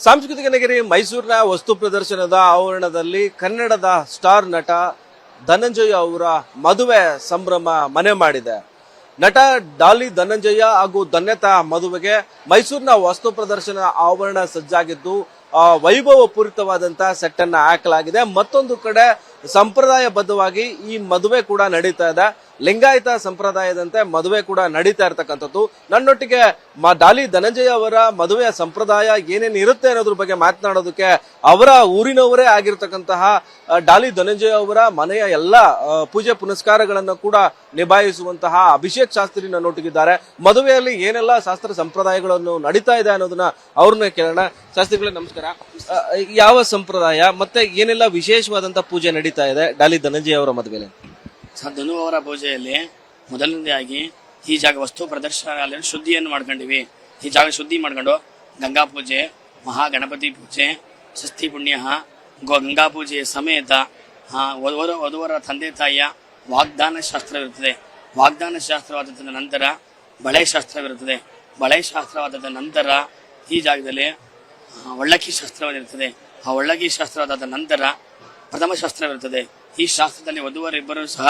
ಸಾಂಸ್ಕೃತಿಕ ನಗರಿ ಮೈಸೂರಿನ ವಸ್ತು ಪ್ರದರ್ಶನದ ಆವರಣದಲ್ಲಿ ಕನ್ನಡದ ಸ್ಟಾರ್ ನಟ ಧನಂಜಯ ಅವರ ಮದುವೆ ಸಂಭ್ರಮ ಮನೆ ಮಾಡಿದೆ. ನಟ ಡಾಲಿ ಧನಂಜಯ ಹಾಗೂ ಧನ್ಯತಾ ಮದುವೆಗೆ ಮೈಸೂರಿನ ವಸ್ತು ಪ್ರದರ್ಶನ ಆವರಣ ಸಜ್ಜಾಗಿದ್ದು ವೈಭವ ಪೂರಿತವಾದಂತಹ ಸೆಟ್ ಅನ್ನ ಹಾಕಲಾಗಿದೆ. ಮತ್ತೊಂದು ಕಡೆ ಸಂಪ್ರದಾಯಬದ್ಧವಾಗಿ ಈ ಮದುವೆ ಕೂಡ ನಡೀತಾ ಇದೆ. ಲಿಂಗಾಯತ ಸಂಪ್ರದಾಯದಂತೆ ಮದುವೆ ಕೂಡ ನಡೀತಾ ಇರತಕ್ಕಂಥದ್ದು. ನನ್ನೊಟ್ಟಿಗೆ ಡಾಲಿ ಧನಂಜಯ ಅವರ ಮದುವೆಯ ಸಂಪ್ರದಾಯ ಏನೇನು ಇರುತ್ತೆ ಅನ್ನೋದ್ರ ಬಗ್ಗೆ ಮಾತನಾಡೋದಕ್ಕೆ ಅವರ ಊರಿನವರೇ ಆಗಿರ್ತಕ್ಕಂತಹ ಡಾಲಿ ಧನಂಜಯ ಅವರ ಮನೆಯ ಎಲ್ಲ ಪೂಜೆ ಪುನಸ್ಕಾರಗಳನ್ನು ಕೂಡ ನಿಭಾಯಿಸುವಂತಹ ಅಭಿಷೇಕ್ ಶಾಸ್ತ್ರಿ ನನ್ನೊಟ್ಟಿಗಿದ್ದಾರೆ. ಮದುವೆಯಲ್ಲಿ ಏನೆಲ್ಲ ಶಾಸ್ತ್ರ ಸಂಪ್ರದಾಯಗಳನ್ನು ನಡೀತಾ ಇದೆ ಅನ್ನೋದನ್ನ ಅವ್ರನ್ನ ಕೇಳೋಣ. ಶಾಸ್ತ್ರಿಗಳೇ ನಮಸ್ಕಾರ. ಯಾವ ಸಂಪ್ರದಾಯ ಮತ್ತೆ ಏನೆಲ್ಲ ವಿಶೇಷವಾದಂತಹ ಪೂಜೆ ನಡೀತಾ ಇದೆ ಡಾಲಿ ಧನಂಜಯ ಅವರ ಮದುವೆಯಲ್ಲಿ? ಧನು ಅವರ ಪೂಜೆಯಲ್ಲಿ ಮೊದಲನೇದಾಗಿ ಈ ಜಾಗ ವಸ್ತು ಪ್ರದರ್ಶನಾಲಯ ಶುದ್ಧಿಯನ್ನು ಮಾಡ್ಕೊಂಡಿವಿ. ಈ ಜಾಗ ಶುದ್ಧಿ ಮಾಡ್ಕೊಂಡು ಗಂಗಾ ಪೂಜೆ, ಮಹಾಗಣಪತಿ ಪೂಜೆ, ಷಷ್ಠಿ ಪುಣ್ಯ, ಗಂಗಾ ಪೂಜೆಯ ಸಮೇತ ವಧುವರ ತಂದೆ ತಾಯಿಯ ವಾಗ್ದಾನ ಶಾಸ್ತ್ರವಿರುತ್ತದೆ. ವಾಗ್ದಾನ ಶಾಸ್ತ್ರವಾದ ನಂತರ ಬಳೆ ಶಾಸ್ತ್ರವಿರುತ್ತದೆ. ಬಳೆ ಶಾಸ್ತ್ರವಾದ ನಂತರ ಈ ಜಾಗದಲ್ಲಿ ಒಳ್ಳಕ್ಕಿ ಶಾಸ್ತ್ರವಿರುತ್ತದೆ. ಆ ಒಳ್ಳಕ್ಕಿ ಶಾಸ್ತ್ರವಾದ ನಂತರ ಪ್ರಥಮ ಶಾಸ್ತ್ರವಿರುತ್ತದೆ. ಈ ಶಾಸ್ತ್ರದಲ್ಲಿ ವಧುವರಿಬ್ಬರು ಸಹ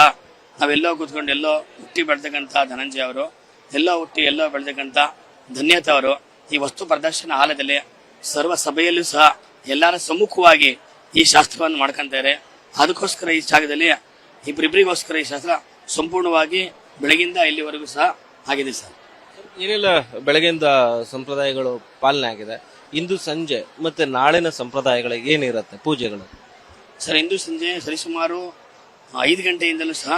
ನಾವೆಲ್ಲೋ ಕೂತ್ಕೊಂಡು ಎಲ್ಲೋ ಹುಟ್ಟಿ ಬೆಳೆದಕ್ಕಂಥ ಧನಂಜಯ ಅವರು, ಎಲ್ಲೋ ಹುಟ್ಟಿ ಎಲ್ಲೋ ಬೆಳೆದಕ್ಕಂಥ ಧನ್ಯತಾ ಅವರು ಈ ವಸ್ತು ಪ್ರದರ್ಶನ ಹಾಲದಲ್ಲಿ ಸರ್ವ ಸಭೆಯಲ್ಲೂ ಸಹ ಎಲ್ಲರ ಸಮ್ಮುಖವಾಗಿ ಈ ಶಾಸ್ತ್ರವನ್ನು ಮಾಡ್ಕೊಂತಾರೆ. ಅದಕ್ಕೋಸ್ಕರ ಈ ಜಾಗದಲ್ಲಿ ಇಬ್ಬರಿಬ್ಬರಿಗೋಸ್ಕರ ಈ ಶಾಸ್ತ್ರ ಸಂಪೂರ್ಣವಾಗಿ ಬೆಳಗಿಂದ ಇಲ್ಲಿವರೆಗೂ ಸಹ ಆಗಿದೆ ಸರ್. ಏನೆಲ್ಲ ಬೆಳಗ್ಗೆಯಿಂದ ಸಂಪ್ರದಾಯಗಳು ಪಾಲನೆ ಆಗಿದೆ? ಇಂದು ಸಂಜೆ ಮತ್ತೆ ನಾಳಿನ ಸಂಪ್ರದಾಯಗಳು ಏನಿರುತ್ತೆ ಪೂಜೆಗಳು? ಸರ್, ಇಂದು ಸಂಜೆ ಸರಿಸುಮಾರು 5 ಗಂಟೆಯಿಂದಲೂ ಸಹ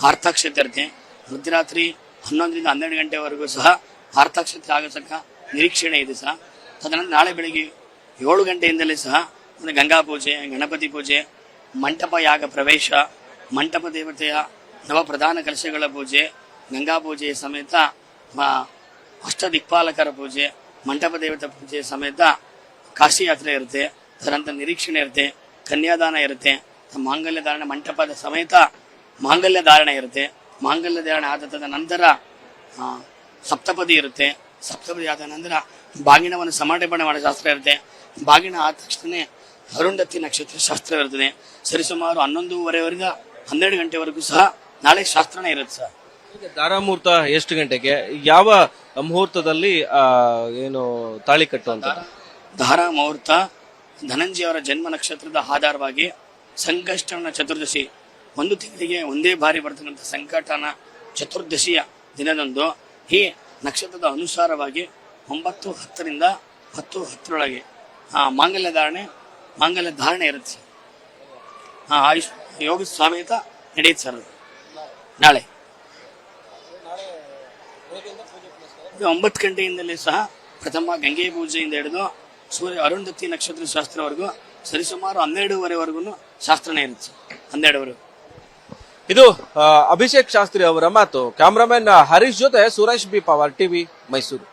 ಆರ್ತಾಕ್ಷತೆ ಇರುತ್ತೆ. ಮಧ್ಯರಾತ್ರಿ 11ರಿಂದ 12 ಗಂಟೆವರೆಗೂ ಸಹ ಆರ್ತಾಕ್ಷತೆ ಆಗತಕ್ಕ ನಿರೀಕ್ಷಣೆ ಇದೆ ಸಹ. ತದನಂತರ ನಾಳೆ ಬೆಳಿಗ್ಗೆ 7 ಗಂಟೆಯಿಂದಲೇ ಸಹ ಗಂಗಾ ಪೂಜೆ, ಗಣಪತಿ ಪೂಜೆ, ಮಂಟಪ ಯಾಗ ಪ್ರವೇಶ, ಮಂಟಪ ದೇವತೆಯ ನವ ಪ್ರಧಾನ ಕಲಶಗಳ ಪೂಜೆ, ಗಂಗಾ ಪೂಜೆಯ ಸಮೇತ ಅಷ್ಟದಿಕ್ಪಾಲಕರ ಪೂಜೆ, ಮಂಟಪ ದೇವತೆ ಪೂಜೆ ಸಮೇತ ಕಾಶಿ ಯಾತ್ರೆ ಇರುತ್ತೆ. ತದನಂತರ ನಿರೀಕ್ಷಣೆ ಇರುತ್ತೆ, ಕನ್ಯಾದಾನ ಇರುತ್ತೆ, ಮಾಂಗಲ್ಯ ಧಾರಣೆ ಮಂಟಪದ ಸಮೇತ ಮಾಂಗಲ್ಯ ಧಾರಣೆ ಇರುತ್ತೆ. ಮಾಂಗಲ್ಯ ಧಾರಣೆ ಆದ ನಂತರ ಸಪ್ತಪದಿ ಇರುತ್ತೆ. ಸಪ್ತಪದಿ ಆದ ನಂತರ ಬಾಗಿಣವನ್ನು ಸಮರ್ಪಣೆ ಮಾಡೋ ಶಾಸ್ತ್ರ ಇರುತ್ತೆ. ಬಾಗಿಣ ಆದ ತಕ್ಷಣ ಅರುಂಧತಿ ನಕ್ಷತ್ರ ಶಾಸ್ತ್ರ ಇರುತ್ತದೆ. ಸರಿಸುಮಾರು 11:30 12 ಗಂಟೆವರೆಗೂ ಸಹ ನಾಳೆ ಶಾಸ್ತ್ರನೇ ಇರುತ್ತೆ ಸರ್. ದಾರ ಮುಹೂರ್ತ ಎಷ್ಟು ಗಂಟೆಗೆ, ಯಾವ ಮುಹೂರ್ತದಲ್ಲಿ ಏನು ತಾಳಿ ಕಟ್ಟುವಂತ? ದಾರ ಮುಹೂರ್ತ ಧನಂಜಯ ಅವರ ಜನ್ಮ ನಕ್ಷತ್ರದ ಆಧಾರವಾಗಿ ಸಂಕಷ್ಟನ ಚತುರ್ದಶಿ, ಒಂದು ತಿಂಗಳಿಗೆ ಒಂದೇ ಬಾರಿ ಬರ್ತಕ್ಕಂಥ ಸಂಕಟನ ಚತುರ್ದಶಿಯ ದಿನದಂದು ಈ ನಕ್ಷತ್ರದ ಅನುಸಾರವಾಗಿ 9:10ರಿಂದ 10:10 ಮಾಂಗಲ್ಯ ಧಾರಣೆ ಇರುತ್ತೆ. ಆಯುಷ್ ಯೋಗ ಸಮೇತ ನಡೆಯುತ್ತೆ ಸರ್. ನಾಳೆ 9 ಗಂಟೆಯಿಂದಲೇ ಸಹ ಪ್ರಥಮ ಗಂಗೆ ಪೂಜೆಯಿಂದ ಹಿಡಿದು ಸೂರ್ಯ ಅರುಂಧತಿ ನಕ್ಷತ್ರ ಶಾಸ್ತ್ರವರೆಗೂ ಸರಿಸುಮಾರು 12:30ವರೆಗೂ ಶಾಸ್ತ್ರನೇ ಇರುತ್ತೆ. 12:30. ಇದು ಅಭಿಷೇಕ್ ಶಾಸ್ತ್ರಿ ಅವರ ಮಾತು. ಕ್ಯಾಮ್ರಾಮನ್ ಹರೀಶ್ ಜೊತೆ Suresh B power, TV Mysuru.